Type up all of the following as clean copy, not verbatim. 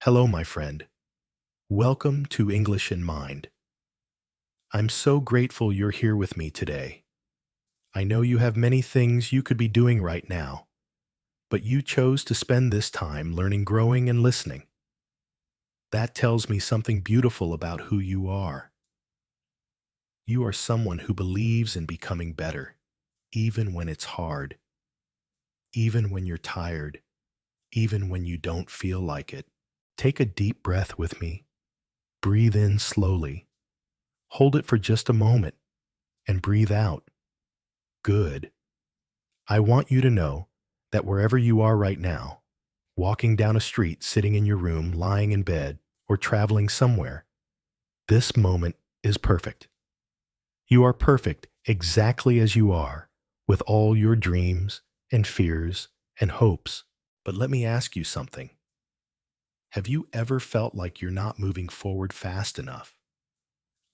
Hello, my friend. Welcome to English in Mind. I'm so grateful you're here with me today. I know you have many things you could be doing right now, but you chose to spend this time learning, growing, and listening. That tells me something beautiful about who you are. You are someone who believes in becoming better, even when it's hard, even when you're tired, even when you don't feel like it. Take a deep breath with me. Breathe in slowly. Hold it for just a moment and breathe out. Good. I want you to know that wherever you are right now, walking down a street, sitting in your room, lying in bed, or traveling somewhere, this moment is perfect. You are perfect exactly as you are, with all your dreams and fears and hopes. But let me ask you something. Have you ever felt like you're not moving forward fast enough?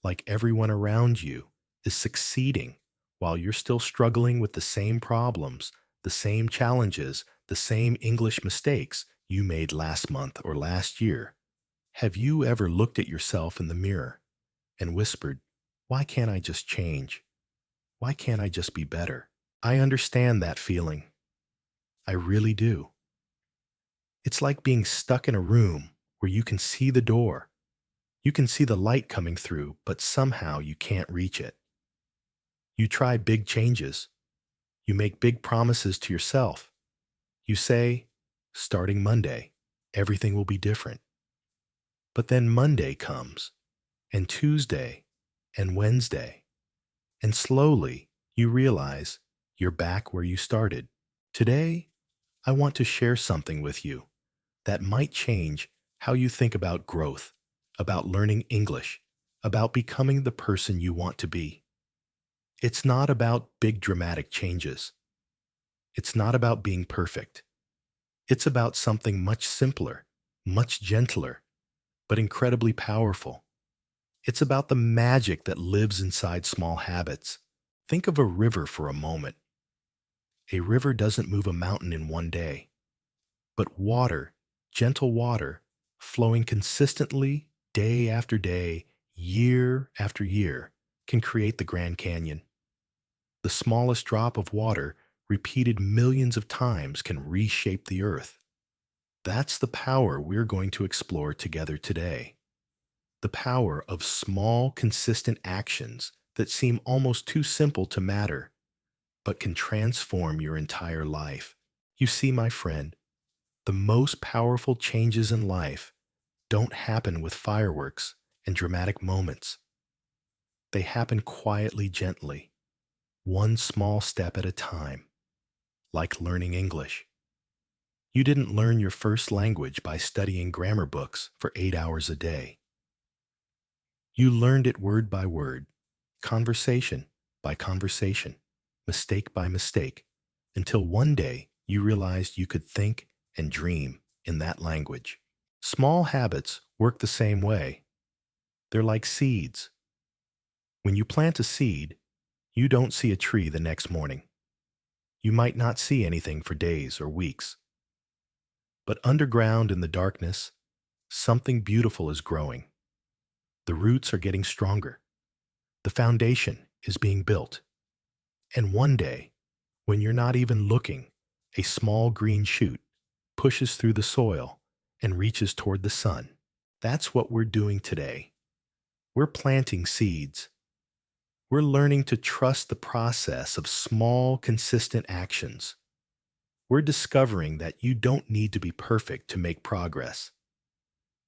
Like everyone around you is succeeding while you're still struggling with the same problems, the same challenges, the same English mistakes you made last month or last year? Have you ever looked at yourself in the mirror and whispered, "Why can't I just change? Why can't I just be better?" I understand that feeling. I really do. It's like being stuck in a room where you can see the door. You can see the light coming through, but somehow you can't reach it. You try big changes. You make big promises to yourself. You say, starting Monday, everything will be different. But then Monday comes, and Tuesday, and Wednesday, and slowly you realize you're back where you started. Today, I want to share something with you that might change how you think about growth, about learning English, about becoming the person you want to be. It's not about big dramatic changes. It's not about being perfect. It's about something much simpler, much gentler, but incredibly powerful. It's about the magic that lives inside small habits. Think of a river for a moment. A river doesn't move a mountain in one day, but water, gentle water, flowing consistently day after day, year after year, can create the Grand Canyon. The smallest drop of water, repeated millions of times, can reshape the earth. That's the power we're going to explore together today. The power of small, consistent actions that seem almost too simple to matter, but can transform your entire life. You see, my friend, the most powerful changes in life don't happen with fireworks and dramatic moments. They happen quietly, gently, one small step at a time, like learning English. You didn't learn your first language by studying grammar books for 8 hours a day. You learned it word by word, conversation by conversation, mistake by mistake, until one day you realized you could think and dream in that language. Small habits work the same way. They're like seeds. When you plant a seed, you don't see a tree the next morning. You might not see anything for days or weeks. But underground in the darkness, something beautiful is growing. The roots are getting stronger. The foundation is being built. And one day, when you're not even looking, a small green shoot pushes through the soil and reaches toward the sun. That's what we're doing today. We're planting seeds. We're learning to trust the process of small, consistent actions. We're discovering that you don't need to be perfect to make progress.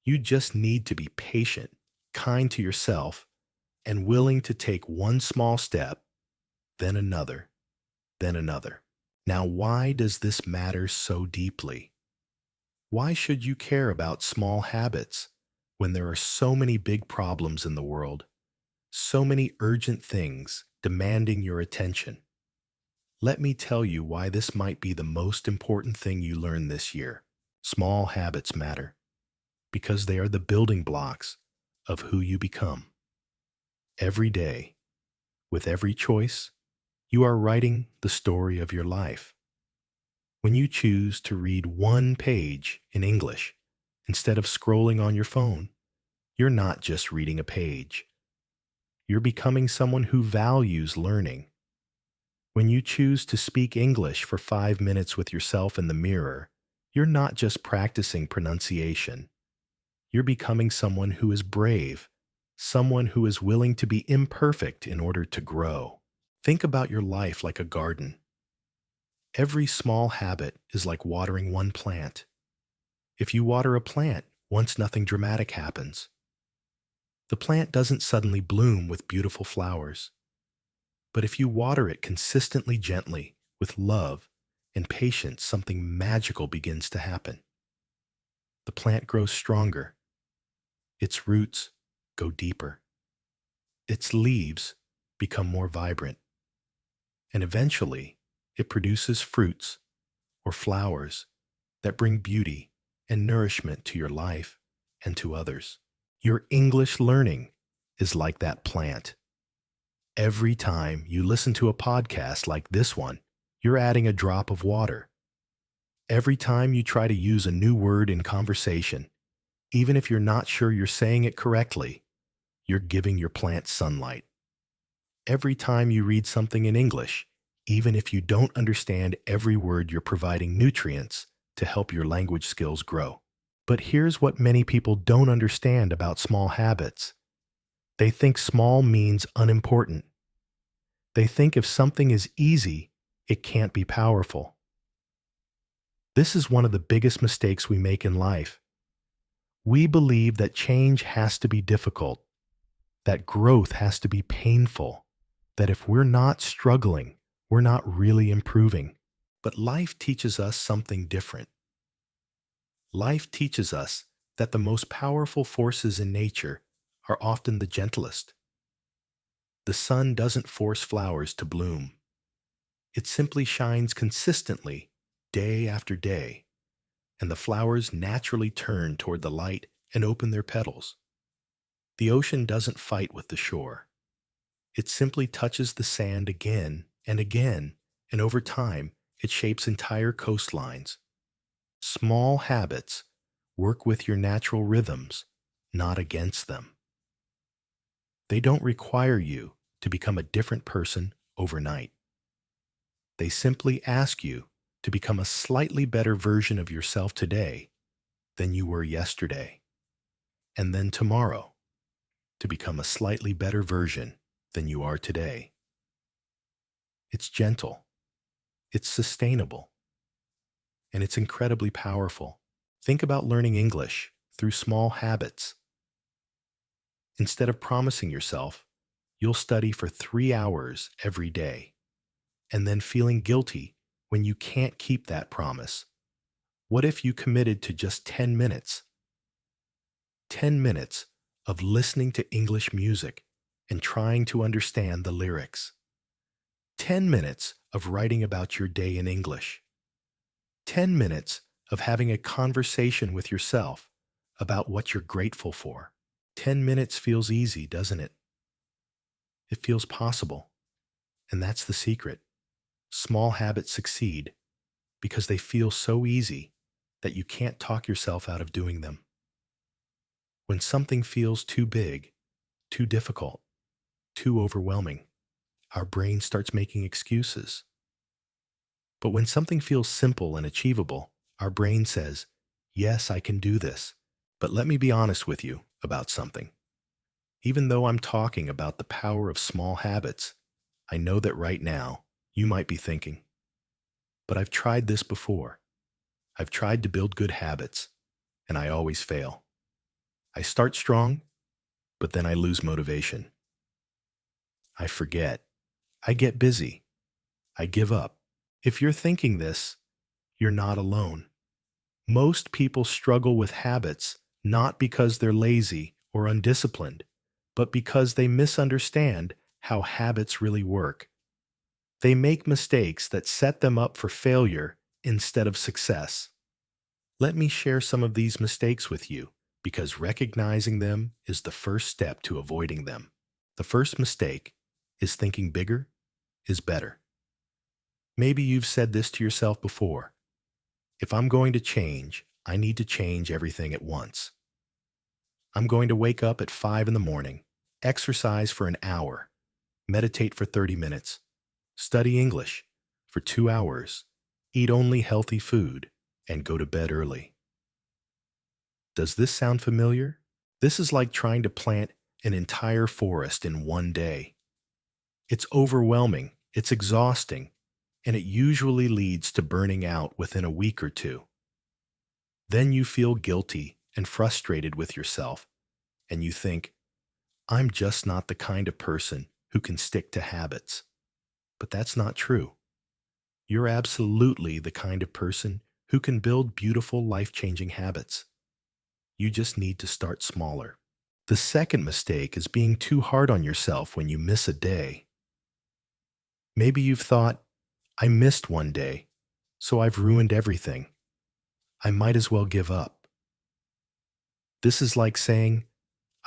You just need to be patient, kind to yourself, and willing to take one small step, then another, then another. Now, why does this matter so deeply? Why should you care about small habits when there are so many big problems in the world, so many urgent things demanding your attention? Let me tell you why this might be the most important thing you learn this year. Small habits matter because they are the building blocks of who you become. Every day, with every choice, you are writing the story of your life. When you choose to read one page in English Instead of scrolling on your phone, you're not just reading a page. You're becoming someone who values learning. When you choose to speak English for 5 minutes with yourself in the mirror, you're not just practicing pronunciation. You're becoming someone who is brave, someone who is willing to be imperfect in order to grow. Think about your life like a garden. Every small habit is like watering one plant. If you water a plant once nothing dramatic happens, the plant doesn't suddenly bloom with beautiful flowers. But if you water it consistently gently, with love and patience, something magical begins to happen. The plant grows stronger. Its roots go deeper. Its leaves become more vibrant. And eventually, it produces fruits or flowers that bring beauty and nourishment to your life and to others. Your English learning is like that plant. Every time you listen to a podcast like this one, you're adding a drop of water. Every time you try to use a new word in conversation, even if you're not sure you're saying it correctly, you're giving your plant sunlight. Every time you read something in English, even if you don't understand every word, you're providing nutrients to help your language skills grow. But here's what many people don't understand about small habits. They think small means unimportant. They think if something is easy, it can't be powerful. This is one of the biggest mistakes we make in life. We believe that change has to be difficult, that growth has to be painful, that if we're not struggling, we're not really improving. But life teaches us something different. Life teaches us that the most powerful forces in nature are often the gentlest. The sun doesn't force flowers to bloom. It simply shines consistently, day after day, and the flowers naturally turn toward the light and open their petals. The ocean doesn't fight with the shore. It simply touches the sand again, and over time, it shapes entire coastlines. Small habits work with your natural rhythms, not against them. They don't require you to become a different person overnight. They simply ask you to become a slightly better version of yourself today than you were yesterday, and then tomorrow to become a slightly better version than you are today. It's gentle, it's sustainable, and it's incredibly powerful. Think about learning English through small habits. Instead of promising yourself you'll study for 3 hours every day and then feeling guilty when you can't keep that promise, what if you committed to just 10 minutes? 10 minutes of listening to English music and trying to understand the lyrics. 10 minutes of writing about your day in English. 10 minutes of having a conversation with yourself about what you're grateful for. 10 minutes feels easy, doesn't it? It feels possible. And that's the secret. Small habits succeed because they feel so easy that you can't talk yourself out of doing them. When something feels too big, too difficult, too overwhelming, our brain starts making excuses. But when something feels simple and achievable, our brain says, yes, I can do this. But let me be honest with you about something. Even though I'm talking about the power of small habits, I know that right now you might be thinking, but I've tried this before. I've tried to build good habits, and I always fail. I start strong, but then I lose motivation. I forget. I get busy. I give up. If you're thinking this, you're not alone. Most people struggle with habits not because they're lazy or undisciplined, but because they misunderstand how habits really work. They make mistakes that set them up for failure instead of success. Let me share some of these mistakes with you because recognizing them is the first step to avoiding them. The first mistake is thinking bigger is better. Maybe you've said this to yourself before. If I'm going to change, I need to change everything at once. I'm going to wake up at 5 in the morning, exercise for an hour, meditate for 30 minutes, study English for 2 hours, eat only healthy food, and go to bed early. Does this sound familiar? This is like trying to plant an entire forest in one day. It's overwhelming, it's exhausting, and it usually leads to burning out within a week or two. Then you feel guilty and frustrated with yourself, and you think, I'm just not the kind of person who can stick to habits. But that's not true. You're absolutely the kind of person who can build beautiful, life-changing habits. You just need to start smaller. The second mistake is being too hard on yourself when you miss a day. Maybe you've thought, I missed one day, so I've ruined everything. I might as well give up. This is like saying,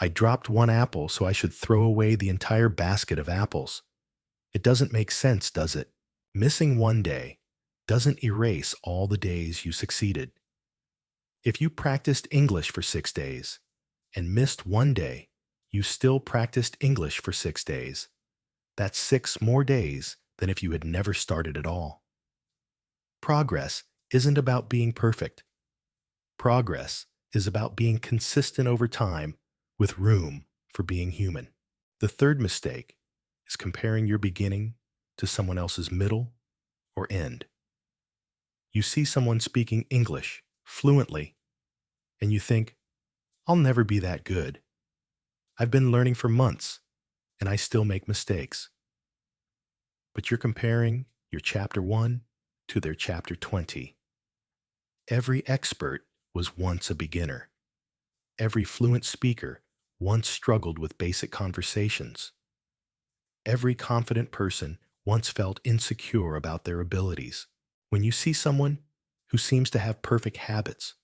I dropped one apple, so I should throw away the entire basket of apples. It doesn't make sense, does it? Missing one day doesn't erase all the days you succeeded. If you practiced English for 6 days and missed one day, you still practiced English for 6 days. That's 6 more days than if you had never started at all. Progress isn't about being perfect. Progress is about being consistent over time with room for being human. The third mistake is comparing your beginning to someone else's middle or end. You see someone speaking English fluently, and you think, I'll never be that good. I've been learning for months, and I still make mistakes. But you're comparing your chapter 1 to their chapter 20. Every expert was once a beginner. Every fluent speaker once struggled with basic conversations. Every confident person once felt insecure about their abilities. When you see someone who seems to have perfect habits,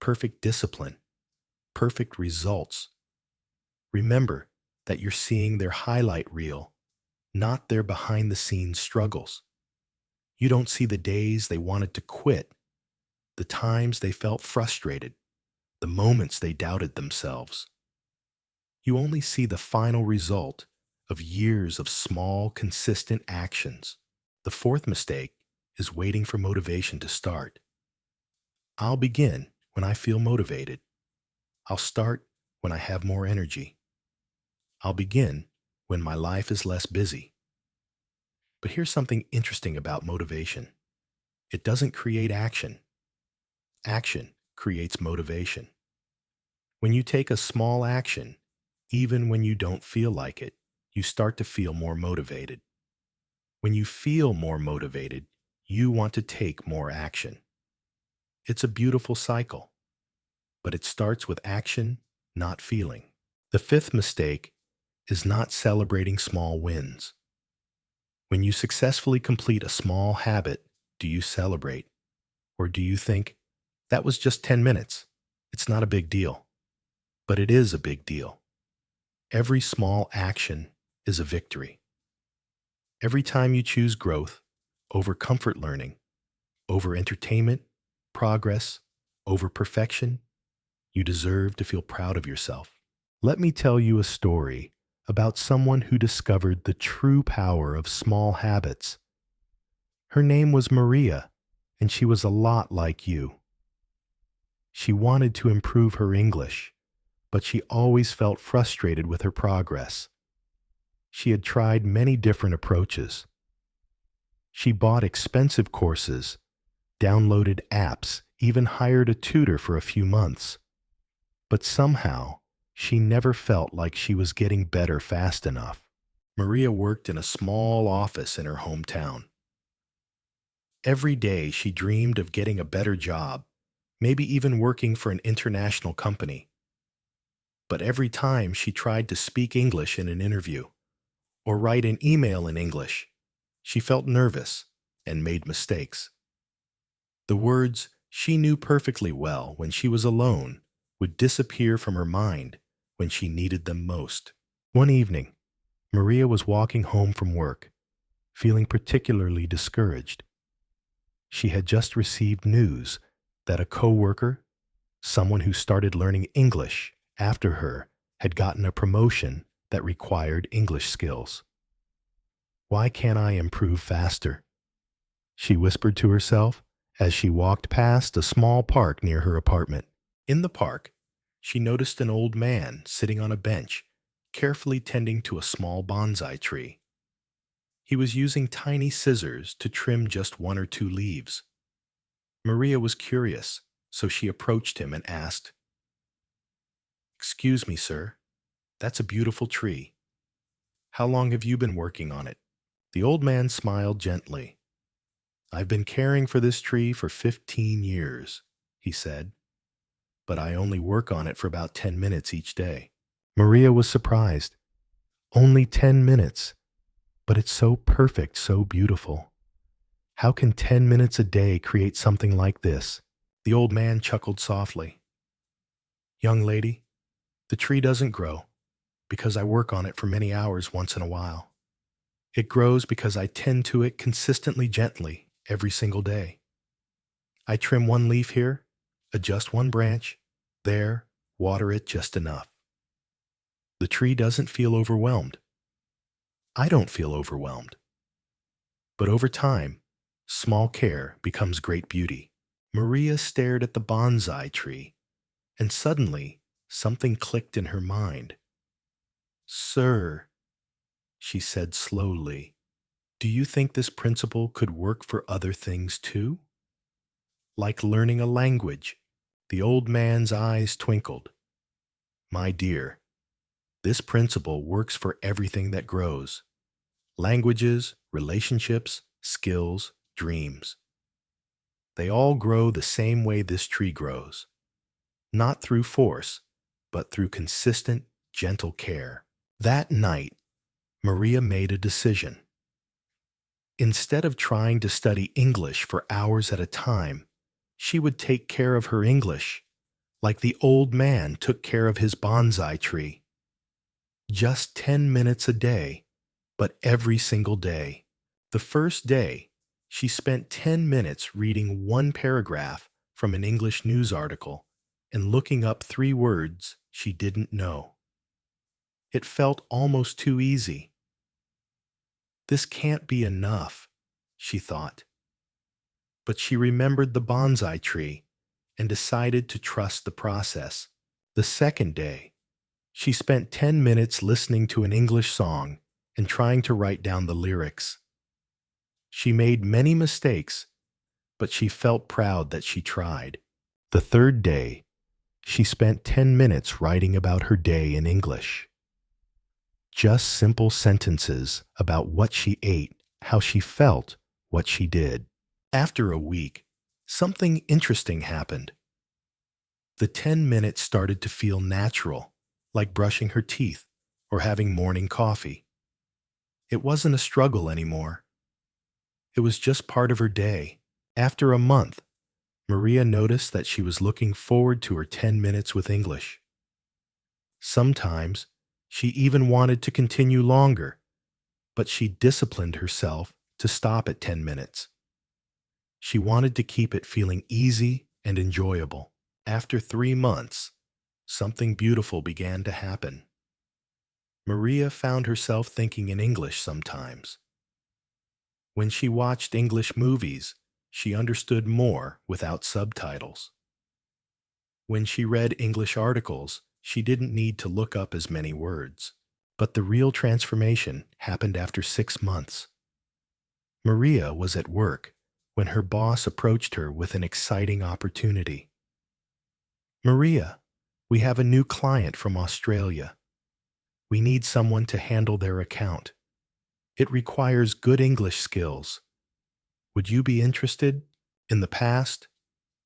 perfect discipline, perfect results, remember that you're seeing their highlight reel, not their behind-the-scenes struggles. You don't see the days they wanted to quit, the times they felt frustrated, the moments they doubted themselves. You only see the final result of years of small, consistent actions. The fourth mistake is waiting for motivation to start. I'll begin when I feel motivated. I'll start when I have more energy. I'll begin when my life is less busy. But here's something interesting about motivation. It doesn't create action. Action creates motivation. When you take a small action, even when you don't feel like it, you start to feel more motivated. When you feel more motivated, you want to take more action. It's a beautiful cycle, but it starts with action, not feeling. The fifth mistake is not celebrating small wins. When you successfully complete a small habit, do you celebrate? Or do you think, that was just 10 minutes. It's not a big deal. But it is a big deal. Every small action is a victory. Every time you choose growth over comfort learning, over entertainment, progress, over perfection, you deserve to feel proud of yourself. Let me tell you a story about someone who discovered the true power of small habits. Her name was Maria, and she was a lot like you. She wanted to improve her English, but she always felt frustrated with her progress. She had tried many different approaches. She bought expensive courses, downloaded apps, even hired a tutor for a few months. But somehow, she never felt like she was getting better fast enough. Maria worked in a small office in her hometown. Every day she dreamed of getting a better job, maybe even working for an international company. But every time she tried to speak English in an interview or write an email in English, she felt nervous and made mistakes. The words she knew perfectly well when she was alone would disappear from her mind when she needed them most. One evening, Maria was walking home from work, feeling particularly discouraged. She had just received news that a coworker, someone who started learning English after her, had gotten a promotion that required English skills. Why can't I improve faster? She whispered to herself as she walked past a small park near her apartment. In the park, she noticed an old man sitting on a bench, carefully tending to a small bonsai tree. He was using tiny scissors to trim just one or two leaves. Maria was curious, so she approached him and asked, "Excuse me, sir, that's a beautiful tree. How long have you been working on it?" The old man smiled gently. "I've been caring for this tree for 15 years, he said, "but I only work on it for about 10 minutes each day." Maria was surprised. Only 10 minutes, but it's so perfect, so beautiful. How can 10 minutes a day create something like this? The old man chuckled softly. "Young lady, the tree doesn't grow because I work on it for many hours once in a while. It grows because I tend to it consistently gently every single day. I trim one leaf here, adjust one branch, there, water it just enough. The tree doesn't feel overwhelmed. I don't feel overwhelmed. But over time, small care becomes great beauty." Maria stared at the bonsai tree, and suddenly something clicked in her mind. "Sir," she said slowly, "do you think this principle could work for other things too? Like learning a language?" The old man's eyes twinkled. "My dear, this principle works for everything that grows. Languages, relationships, skills, dreams. They all grow the same way this tree grows. Not through force, but through consistent, gentle care." That night, Maria made a decision. Instead of trying to study English for hours at a time, she would take care of her English, like the old man took care of his bonsai tree. Just 10 minutes a day, but every single day. The first day, she spent 10 minutes reading one paragraph from an English news article and looking up 3 words she didn't know. It felt almost too easy. This can't be enough, she thought. But she remembered the bonsai tree and decided to trust the process. The second day, she spent 10 minutes listening to an English song and trying to write down the lyrics. She made many mistakes, but she felt proud that she tried. The third day, she spent 10 minutes writing about her day in English. Just simple sentences about what she ate, how she felt, what she did. After a week, something interesting happened. The 10 minutes started to feel natural, like brushing her teeth or having morning coffee. It wasn't a struggle anymore. It was just part of her day. After a month, Maria noticed that she was looking forward to her 10 minutes with English. Sometimes, she even wanted to continue longer, but she disciplined herself to stop at 10 minutes. She wanted to keep it feeling easy and enjoyable. After 3 months, something beautiful began to happen. Maria found herself thinking in English sometimes. When she watched English movies, she understood more without subtitles. When she read English articles, she didn't need to look up as many words. But the real transformation happened after 6 months. Maria was at work when her boss approached her with an exciting opportunity. "Maria, we have a new client from Australia. We need someone to handle their account. It requires good English skills. Would you be interested?" In the past,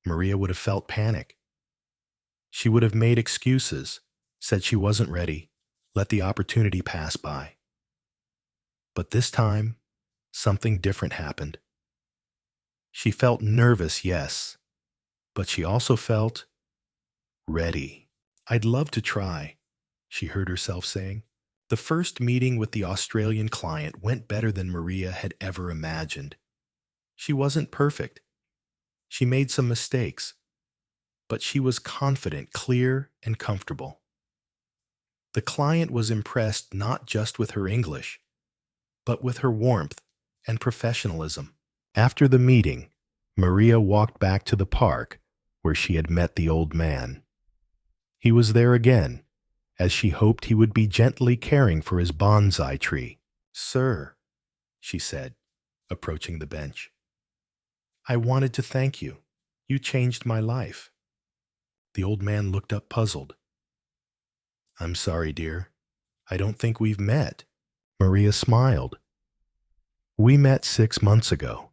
Maria would have felt panic. She would have made excuses, said she wasn't ready, let the opportunity pass by. But this time, something different happened. She felt nervous, yes, but she also felt ready. "I'd love to try," she heard herself saying. The first meeting with the Australian client went better than Maria had ever imagined. She wasn't perfect. She made some mistakes, but she was confident, clear, and comfortable. The client was impressed not just with her English, but with her warmth and professionalism. After the meeting, Maria walked back to the park where she had met the old man. He was there again, as she hoped he would be gently caring for his bonsai tree. "Sir," she said, approaching the bench, "I wanted to thank you. You changed my life." The old man looked up puzzled. "I'm sorry, dear. I don't think we've met." Maria smiled. "We met 6 months ago.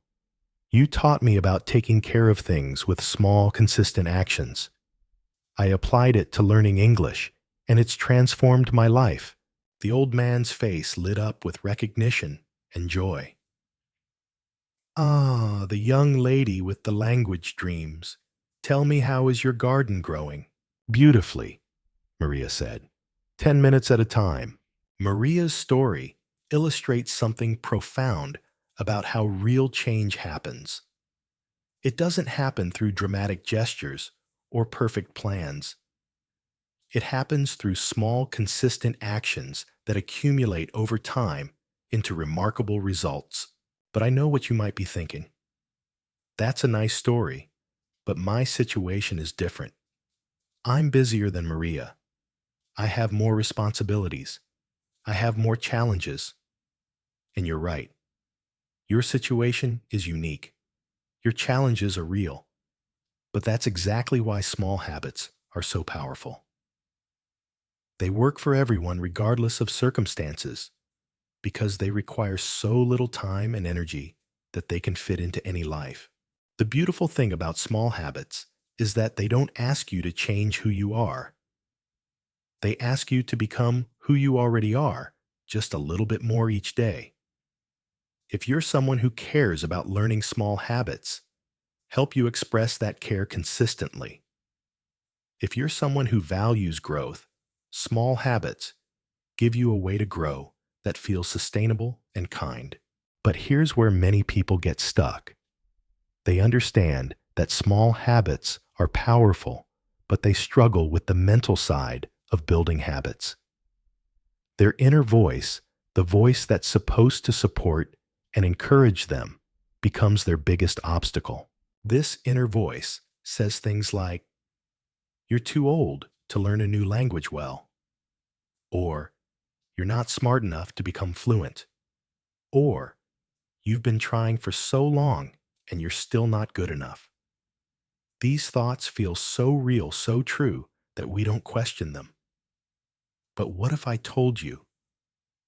You taught me about taking care of things with small, consistent actions. I applied it to learning English, and it's transformed my life." The old man's face lit up with recognition and joy. "Ah, the young lady with the language dreams. Tell me, how is your garden growing?" "Beautifully," Maria said. 10 minutes at a time." Maria's story illustrates something profound about how real change happens. It doesn't happen through dramatic gestures or perfect plans. It happens through small, consistent actions that accumulate over time into remarkable results. But I know what you might be thinking. That's a nice story, but my situation is different. I'm busier than Maria. I have more responsibilities. I have more challenges. And you're right. Your situation is unique. Your challenges are real. But that's exactly why small habits are so powerful. They work for everyone regardless of circumstances because they require so little time and energy that they can fit into any life. The beautiful thing about small habits is that they don't ask you to change who you are. They ask you to become who you already are, just a little bit more each day. If you're someone who cares about learning small habits, help you express that care consistently. If you're someone who values growth, small habits give you a way to grow that feels sustainable and kind. But here's where many people get stuck. They understand that small habits are powerful, but they struggle with the mental side of building habits. Their inner voice, the voice that's supposed to support and encourage them, becomes their biggest obstacle. This inner voice says things like, "You're too old to learn a new language well," or "You're not smart enough to become fluent," or "You've been trying for so long and you're still not good enough." These thoughts feel so real, so true, that we don't question them. But what if I told you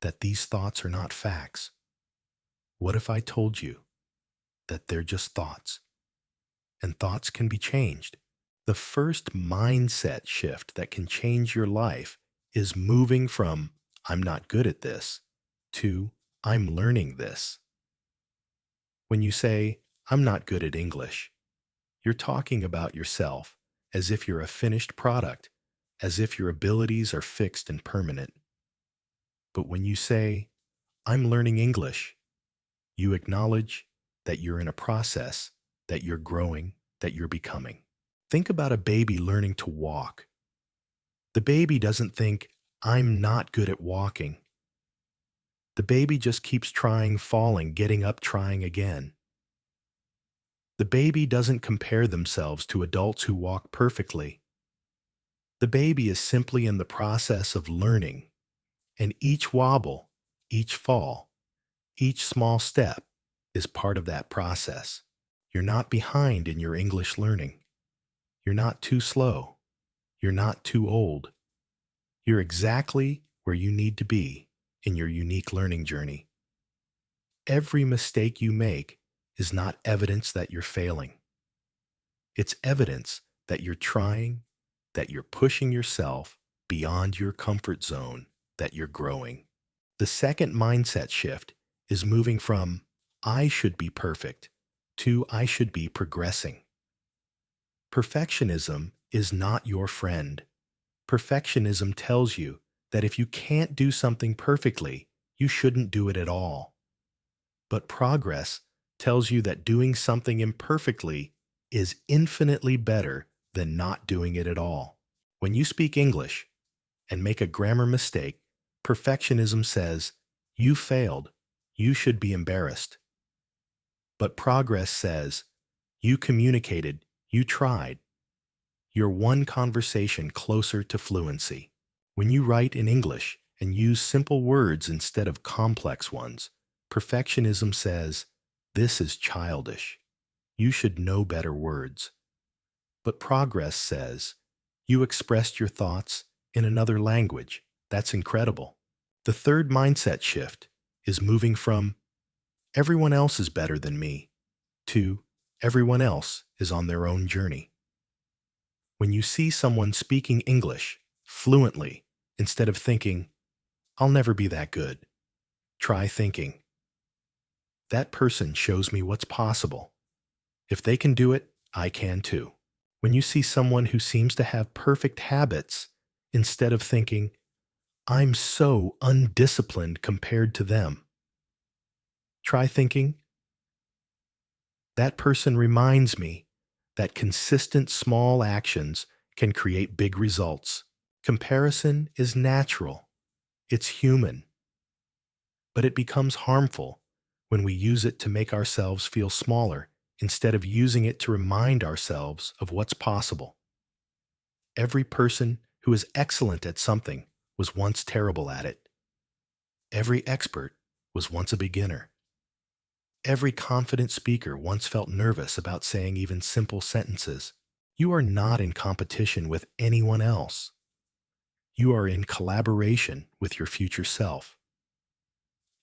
that these thoughts are not facts? What if I told you that they're just thoughts, and thoughts can be changed? The first mindset shift that can change your life is moving from "I'm not good at this" to "I'm learning this." When you say, "I'm not good at English," you're talking about yourself as if you're a finished product, as if your abilities are fixed and permanent. But when you say, "I'm learning English," you acknowledge that you're in a process, that you're growing, that you're becoming. Think about a baby learning to walk. The baby doesn't think, "I'm not good at walking." The baby just keeps trying, falling, getting up, trying again. The baby doesn't compare themselves to adults who walk perfectly. The baby is simply in the process of learning, and each wobble, each fall, each small step is part of that process. You're not behind in your English learning. You're not too slow. You're not too old. You're exactly where you need to be in your unique learning journey. Every mistake you make is not evidence that you're failing. It's evidence that you're trying, that you're pushing yourself beyond your comfort zone, that you're growing. The second mindset shift is moving from "I should be perfect" to "I should be progressing." Perfectionism is not your friend. Perfectionism tells you that if you can't do something perfectly, you shouldn't do it at all. But progress tells you that doing something imperfectly is infinitely better than not doing it at all. When you speak English and make a grammar mistake, perfectionism says, "You failed. You should be embarrassed." But progress says, "You communicated. You tried. You're one conversation closer to fluency." When you write in English and use simple words instead of complex ones, perfectionism says, "This is childish. You should know better words." But progress says, "You expressed your thoughts in another language. That's incredible." The third mindset shift is moving from "everyone else is better than me" to "everyone else is on their own journey." When you see someone speaking English fluently, instead of thinking, "I'll never be that good," try thinking, "That person shows me what's possible. If they can do it, I can too." When you see someone who seems to have perfect habits, instead of thinking, "I'm so undisciplined compared to them," try thinking, "That person reminds me that consistent small actions can create big results." Comparison is natural. It's human. But it becomes harmful when we use it to make ourselves feel smaller instead of using it to remind ourselves of what's possible. Every person who is excellent at something was once terrible at it. Every expert was once a beginner. Every confident speaker once felt nervous about saying even simple sentences. You are not in competition with anyone else. You are in collaboration with your future self.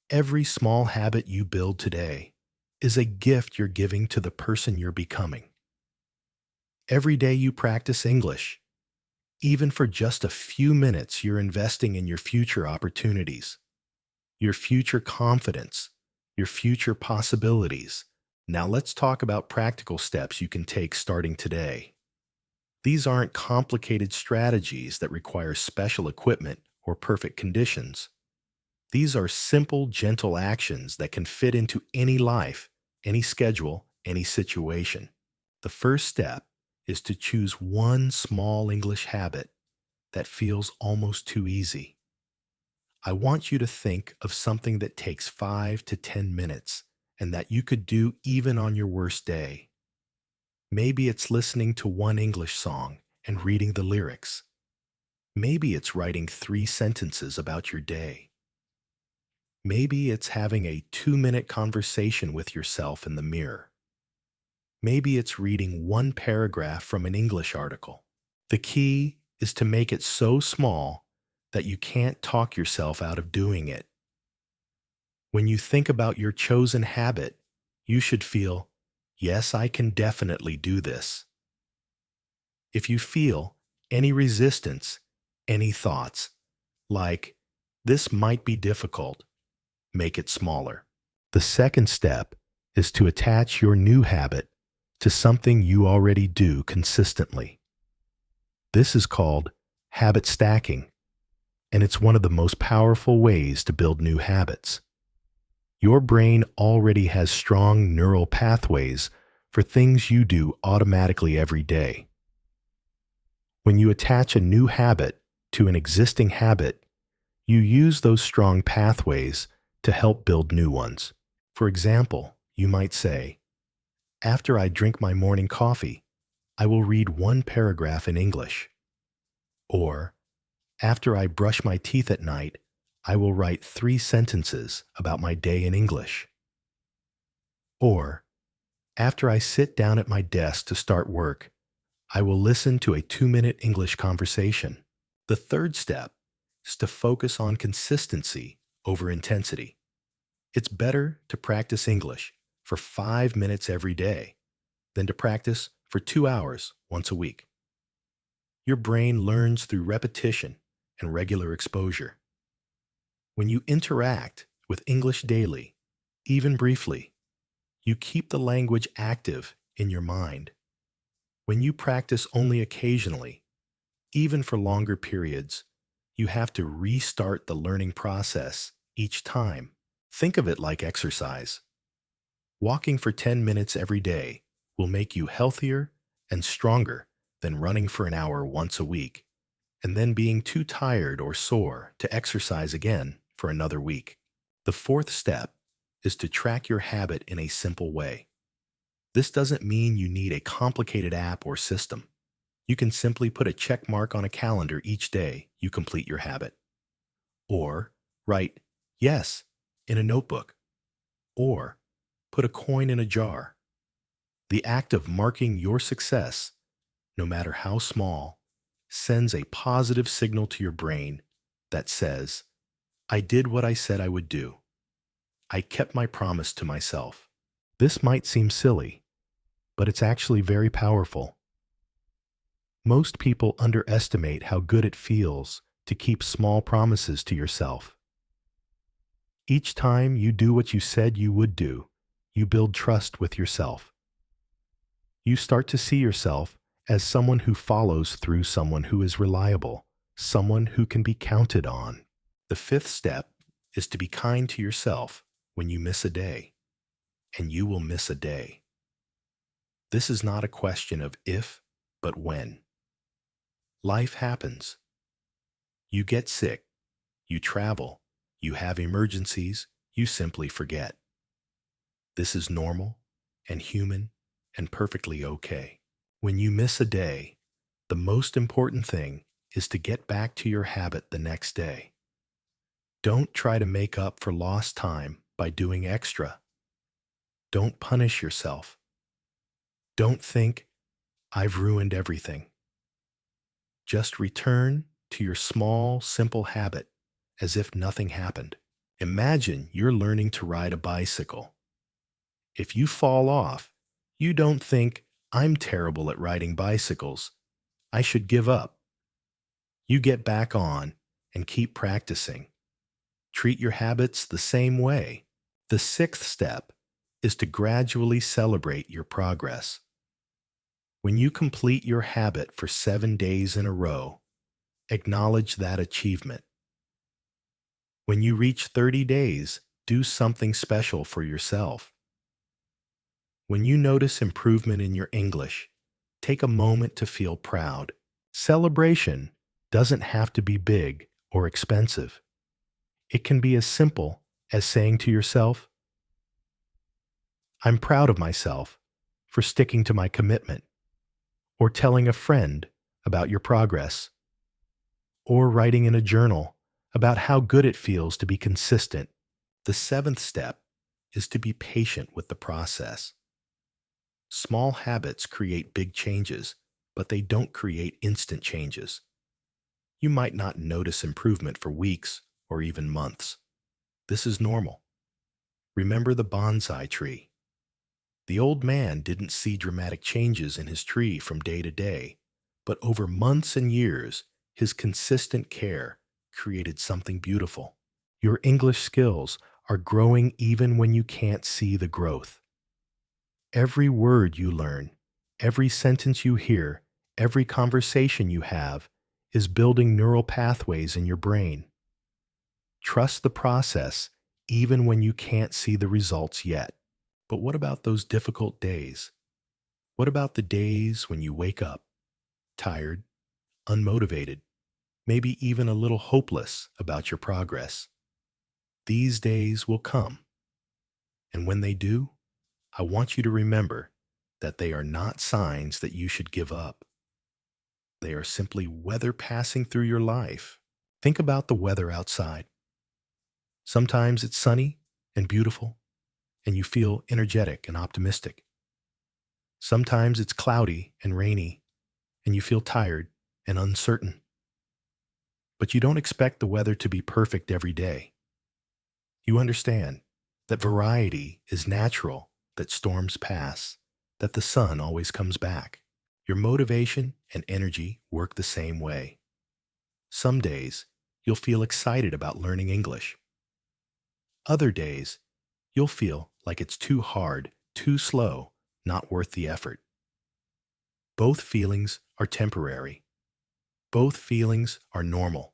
Every small habit you build today is a gift you're giving to the person you're becoming. Every day you practice English, even for just a few minutes, you're investing in your future opportunities, your future confidence, your future possibilities. Now let's talk about practical steps you can take starting today. These aren't complicated strategies that require special equipment or perfect conditions. These are simple, gentle actions that can fit into any life, any schedule, any situation. The first step is to choose one small English habit that feels almost too easy. I want you to think of something that takes 5 to 10 minutes and that you could do even on your worst day. Maybe it's listening to one English song and reading the lyrics. Maybe it's writing 3 sentences about your day. Maybe it's having a 2-minute conversation with yourself in the mirror. Maybe it's reading one paragraph from an English article. The key is to make it so small that you can't talk yourself out of doing it. When you think about your chosen habit, you should feel, "Yes, I can definitely do this." If you feel any resistance, any thoughts, like, "This might be difficult," make it smaller. The second step is to attach your new habit to something you already do consistently. This is called habit stacking, and it's one of the most powerful ways to build new habits. Your brain already has strong neural pathways for things you do automatically every day. When you attach a new habit to an existing habit, you use those strong pathways to help build new ones. For example, you might say, "After I drink my morning coffee, I will read one paragraph in English." Or, "After I brush my teeth at night, I will write 3 sentences about my day in English." Or, "After I sit down at my desk to start work, I will listen to a 2-minute English conversation." The third step is to focus on consistency over intensity. It's better to practice English for 5 minutes every day than to practice for 2 hours once a week. Your brain learns through repetition and regular exposure. When you interact with English daily, even briefly, you keep the language active in your mind. When you practice only occasionally, even for longer periods, you have to restart the learning process each time. Think of it like exercise. Walking for 10 minutes every day will make you healthier and stronger than running for an hour once a week, and then being too tired or sore to exercise again for another week. The fourth step is to track your habit in a simple way. This doesn't mean you need a complicated app or system. You can simply put a check mark on a calendar each day you complete your habit. Or write yes in a notebook. Or put a coin in a jar. The act of marking your success, no matter how small, sends a positive signal to your brain that says, I did what I said I would do. I kept my promise to myself. This might seem silly, but it's actually very powerful. Most people underestimate how good it feels to keep small promises to yourself. Each time you do what you said you would do, you build trust with yourself. You start to see yourself as someone who follows through, someone who is reliable, someone who can be counted on. The fifth step is to be kind to yourself when you miss a day, and you will miss a day. This is not a question of if, but when. Life happens. You get sick, you travel, you have emergencies, you simply forget. This is normal and human and perfectly okay. When you miss a day, the most important thing is to get back to your habit the next day. Don't try to make up for lost time by doing extra. Don't punish yourself. Don't think, I've ruined everything. Just return to your small, simple habit as if nothing happened. Imagine you're learning to ride a bicycle. If you fall off, you don't think, I'm terrible at riding bicycles. I should give up. You get back on and keep practicing. Treat your habits the same way. The sixth step is to gradually celebrate your progress. When you complete your habit for 7 days in a row, acknowledge that achievement. When you reach 30 days, do something special for yourself. When you notice improvement in your English, take a moment to feel proud. Celebration doesn't have to be big or expensive. It can be as simple as saying to yourself, I'm proud of myself for sticking to my commitment, or telling a friend about your progress, or writing in a journal about how good it feels to be consistent. The seventh step is to be patient with the process. Small habits create big changes, but they don't create instant changes. You might not notice improvement for weeks or even months. This is normal. Remember the bonsai tree. The old man didn't see dramatic changes in his tree from day to day, but over months and years, his consistent care created something beautiful. Your English skills are growing even when you can't see the growth. Every word you learn, every sentence you hear, every conversation you have is building neural pathways in your brain. Trust the process even when you can't see the results yet. But what about those difficult days? What about the days when you wake up, tired, unmotivated, maybe even a little hopeless about your progress? These days will come. And when they do, I want you to remember that they are not signs that you should give up. They are simply weather passing through your life. Think about the weather outside. Sometimes it's sunny and beautiful, and you feel energetic and optimistic. Sometimes it's cloudy and rainy, and you feel tired and uncertain. But you don't expect the weather to be perfect every day. You understand that variety is natural, that storms pass, that the sun always comes back. Your motivation and energy work the same way. Some days, you'll feel excited about learning English. Other days, you'll feel like it's too hard, too slow, not worth the effort. Both feelings are temporary. Both feelings are normal.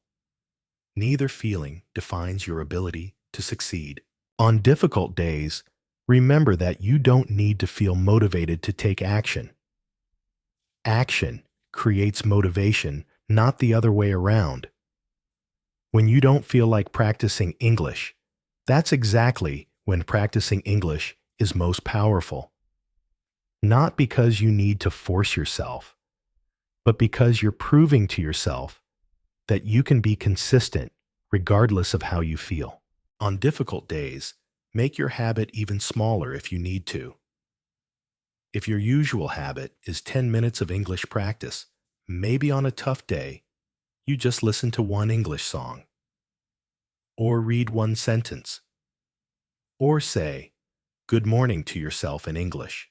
Neither feeling defines your ability to succeed. On difficult days, remember that you don't need to feel motivated to take action. Action creates motivation, not the other way around. When you don't feel like practicing English, that's exactly when practicing English is most powerful. Not because you need to force yourself, but because you're proving to yourself that you can be consistent regardless of how you feel. On difficult days, make your habit even smaller if you need to. If your usual habit is 10 minutes of English practice, maybe on a tough day, you just listen to one English song, or read one sentence, or say good morning to yourself in English.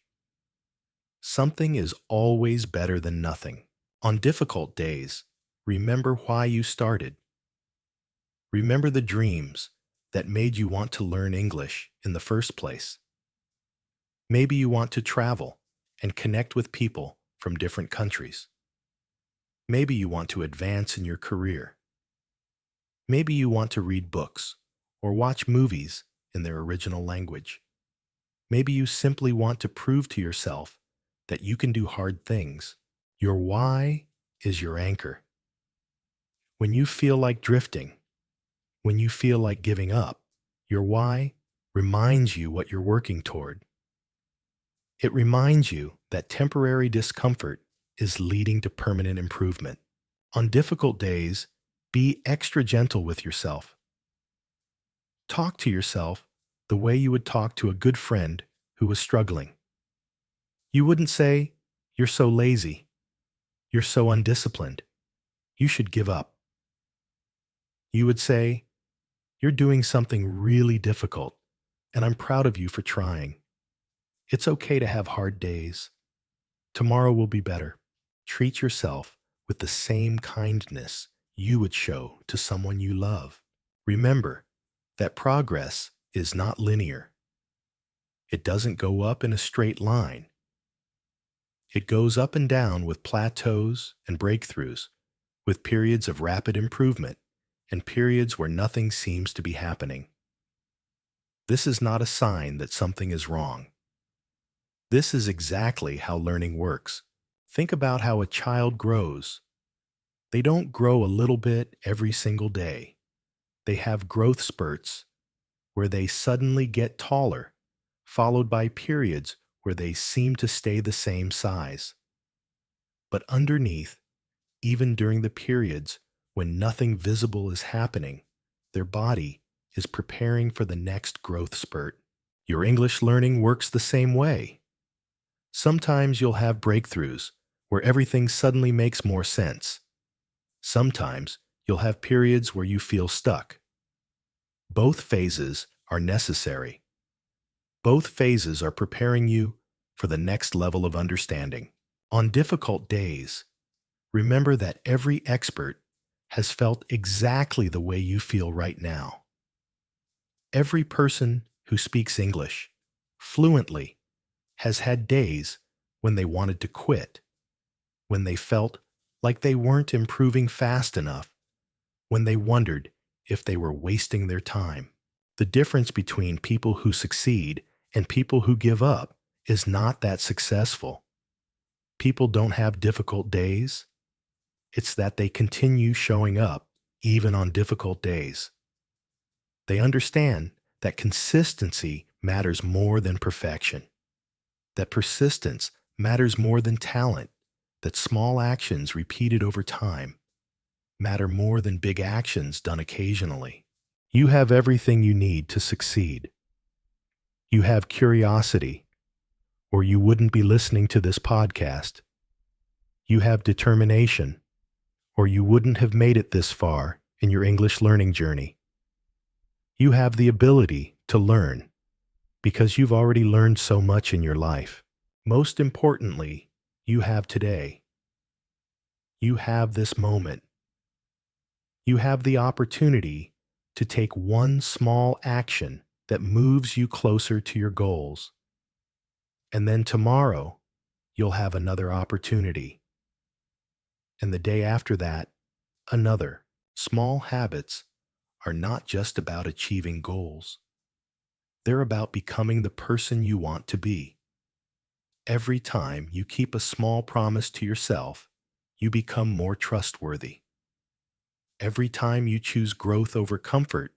Something is always better than nothing. On difficult days, remember why you started. Remember the dreams that made you want to learn English in the first place. Maybe you want to travel and connect with people from different countries. Maybe you want to advance in your career. Maybe you want to read books or watch movies in their original language. Maybe you simply want to prove to yourself that you can do hard things. Your why is your anchor. When you feel like drifting, when you feel like giving up, your why reminds you what you're working toward. It reminds you that temporary discomfort is leading to permanent improvement. On difficult days, be extra gentle with yourself. Talk to yourself the way you would talk to a good friend who was struggling. You wouldn't say, "You're so lazy. You're so undisciplined. You should give up." You would say, "You're doing something really difficult, and I'm proud of you for trying. It's okay to have hard days. Tomorrow will be better." Treat yourself with the same kindness you would show to someone you love. Remember that progress is not linear. It doesn't go up in a straight line. It goes up and down with plateaus and breakthroughs, with periods of rapid improvement and periods where nothing seems to be happening. This is not a sign that something is wrong. This is exactly how learning works. Think about how a child grows. They don't grow a little bit every single day. They have growth spurts where they suddenly get taller, followed by periods where they seem to stay the same size. But underneath, even during the periods when nothing visible is happening, their body is preparing for the next growth spurt. Your English learning works the same way. Sometimes you'll have breakthroughs where everything suddenly makes more sense. Sometimes you'll have periods where you feel stuck. Both phases are necessary. Both phases are preparing you for the next level of understanding. On difficult days, remember that every expert has felt exactly the way you feel right now. Every person who speaks English fluently has had days when they wanted to quit, when they felt like they weren't improving fast enough, when they wondered if they were wasting their time. The difference between people who succeed and people who give up is not that successful. People don't have difficult days. It's that they continue showing up even on difficult days. They understand that consistency matters more than perfection, that persistence matters more than talent, that small actions repeated over time matter more than big actions done occasionally. You have everything you need to succeed. You have curiosity, or you wouldn't be listening to this podcast. You have determination, or you wouldn't have made it this far in your English learning journey. You have the ability to learn because you've already learned so much in your life. Most importantly, you have today. You have this moment. You have the opportunity to take one small action that moves you closer to your goals. And then tomorrow, you'll have another opportunity. And the day after that, another. Small habits are not just about achieving goals. They're about becoming the person you want to be. Every time you keep a small promise to yourself, you become more trustworthy. Every time you choose growth over comfort,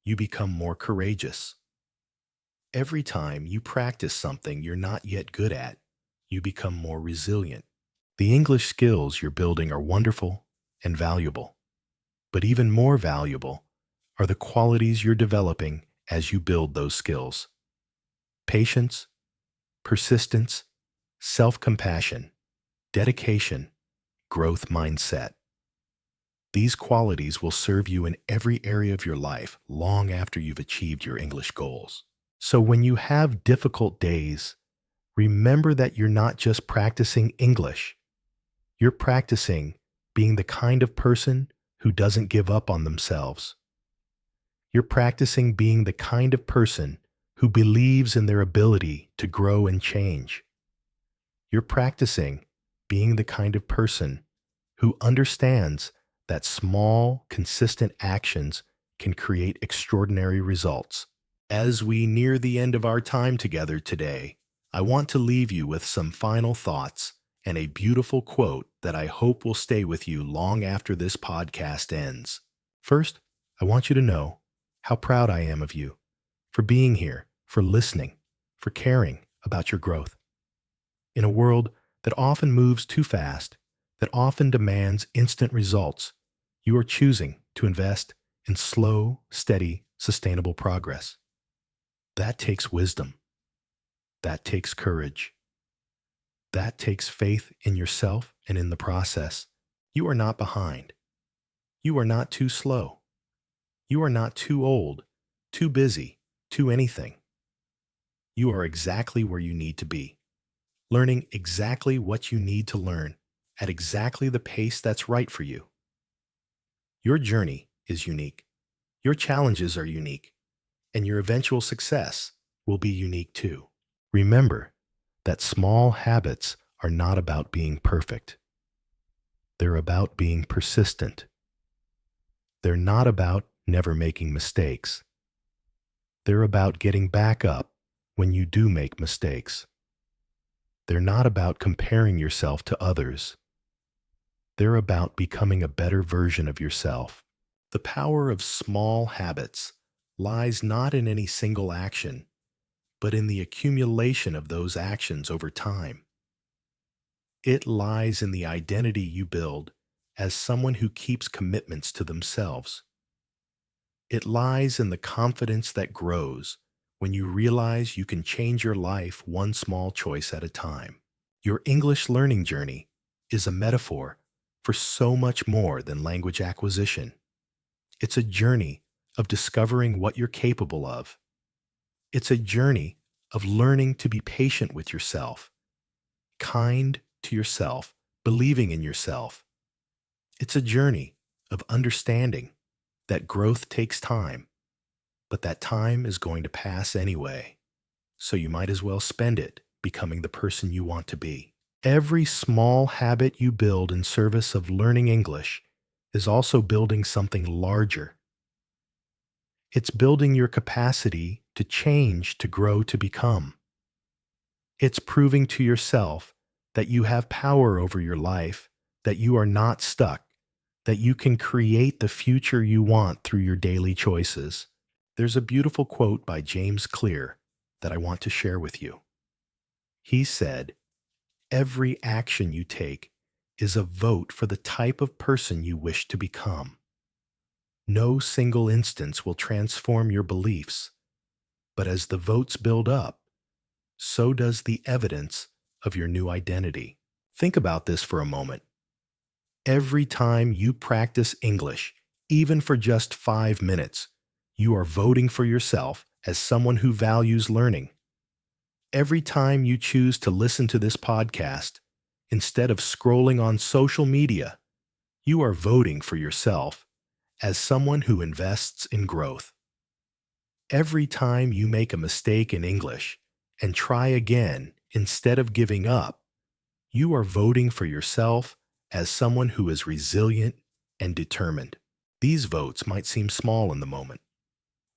you become more courageous. Every time you practice something you're not yet good at, you become more resilient. The English skills you're building are wonderful and valuable, but even more valuable are the qualities you're developing as you build those skills. Patience, persistence, self-compassion, dedication, growth mindset. These qualities will serve you in every area of your life long after you've achieved your English goals. So when you have difficult days, remember that you're not just practicing English. You're practicing being the kind of person who doesn't give up on themselves. You're practicing being the kind of person who believes in their ability to grow and change. You're practicing being the kind of person who understands that small, consistent actions can create extraordinary results. As we near the end of our time together today, I want to leave you with some final thoughts and a beautiful quote that I hope will stay with you long after this podcast ends. First, I want you to know how proud I am of you for being here, for listening, for caring about your growth. In a world that often moves too fast, that often demands instant results, you are choosing to invest in slow, steady, sustainable progress. That takes wisdom. That takes courage. That takes faith in yourself and in the process. You are not behind. You are not too slow. You are not too old, too busy, too anything. You are exactly where you need to be, learning exactly what you need to learn at exactly the pace that's right for you. Your journey is unique. Your challenges are unique, and your eventual success will be unique too. Remember that small habits are not about being perfect. They're about being persistent. They're not about never making mistakes. They're about getting back up when you do make mistakes. They're not about comparing yourself to others. They're about becoming a better version of yourself. The power of small habits lies not in any single action, but in the accumulation of those actions over time. It lies in the identity you build as someone who keeps commitments to themselves. It lies in the confidence that grows when you realize you can change your life one small choice at a time. Your English learning journey is a metaphor for so much more than language acquisition. It's a journey of discovering what you're capable of. It's a journey of learning to be patient with yourself, kind to yourself, believing in yourself. It's a journey of understanding that growth takes time, but that time is going to pass anyway. So you might as well spend it becoming the person you want to be. Every small habit you build in service of learning English is also building something larger. It's building your capacity to change, to grow, to become. It's proving to yourself that you have power over your life, that you are not stuck, that you can create the future you want through your daily choices. There's a beautiful quote by James Clear that I want to share with you. He said, "Every action you take is a vote for the type of person you wish to become. No single instance will transform your beliefs, but as the votes build up, so does the evidence of your new identity." Think about this for a moment. Every time you practice English, even for just 5 minutes, you are voting for yourself as someone who values learning. Every time you choose to listen to this podcast, instead of scrolling on social media, you are voting for yourself as someone who invests in growth. Every time you make a mistake in English and try again instead of giving up, you are voting for yourself as someone who is resilient and determined. These votes might seem small in the moment.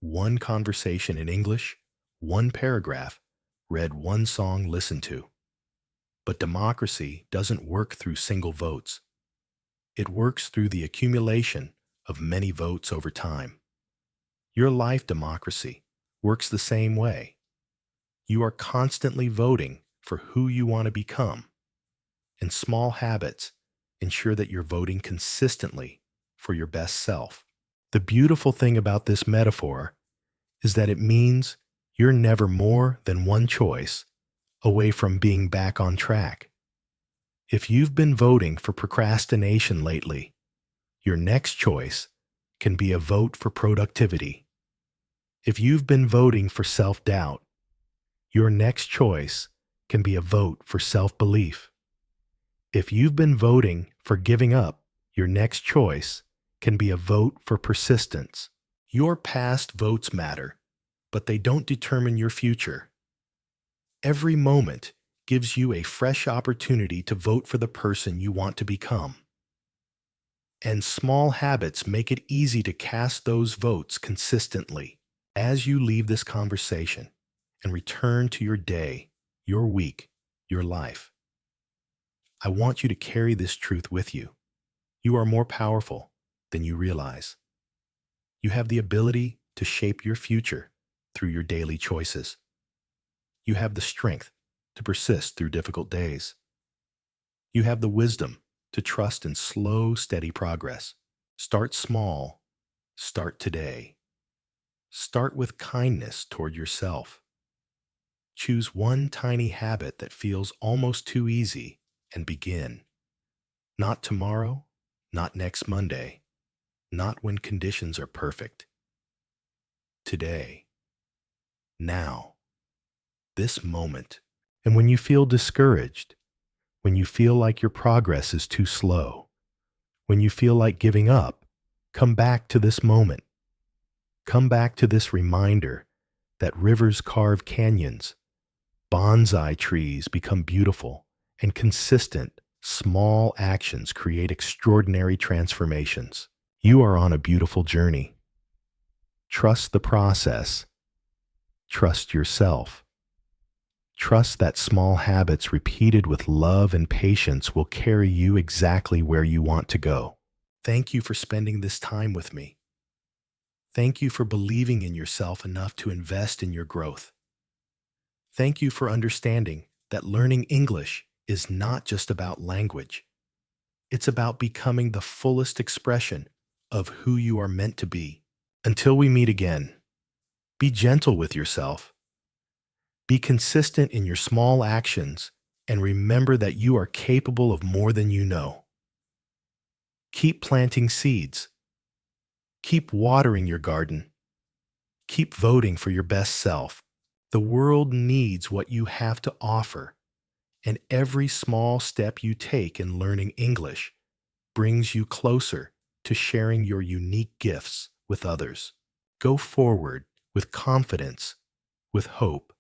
One conversation in English, one paragraph, read, one song listened to. But democracy doesn't work through single votes. It works through the accumulation of many votes over time. Your life democracy works the same way. You are constantly voting for who you want to become, and small habits ensure that you're voting consistently for your best self. The beautiful thing about this metaphor is that it means you're never more than one choice away from being back on track. If you've been voting for procrastination lately, your next choice can be a vote for productivity. If you've been voting for self-doubt, your next choice can be a vote for self-belief. If you've been voting for giving up, your next choice can be a vote for persistence. Your past votes matter, but they don't determine your future. Every moment gives you a fresh opportunity to vote for the person you want to become. And small habits make it easy to cast those votes consistently. As you leave this conversation and return to your day, your week, your life, I want you to carry this truth with you. You are more powerful than you realize. You have the ability to shape your future through your daily choices. You have the strength to persist through difficult days. You have the wisdom to trust in slow, steady progress. Start small. Start today. Start with kindness toward yourself. Choose one tiny habit that feels almost too easy and begin. Not tomorrow, not next Monday, not when conditions are perfect. Today. Now. This moment. And when you feel discouraged, when you feel like your progress is too slow, when you feel like giving up, come back to this moment. Come back to this reminder that rivers carve canyons, bonsai trees become beautiful, and consistent, small actions create extraordinary transformations. You are on a beautiful journey. Trust the process. Trust yourself. Trust that small habits repeated with love and patience will carry you exactly where you want to go. Thank you for spending this time with me. Thank you for believing in yourself enough to invest in your growth. Thank you for understanding that learning English is not just about language. It's about becoming the fullest expression of who you are meant to be. Until we meet again, be gentle with yourself. Be consistent in your small actions and remember that you are capable of more than you know. Keep planting seeds. Keep watering your garden. Keep voting for your best self. The world needs what you have to offer, and every small step you take in learning English brings you closer to sharing your unique gifts with others. Go forward with confidence, with hope,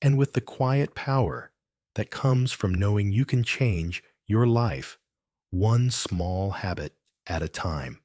and with the quiet power that comes from knowing you can change your life one small habit at a time.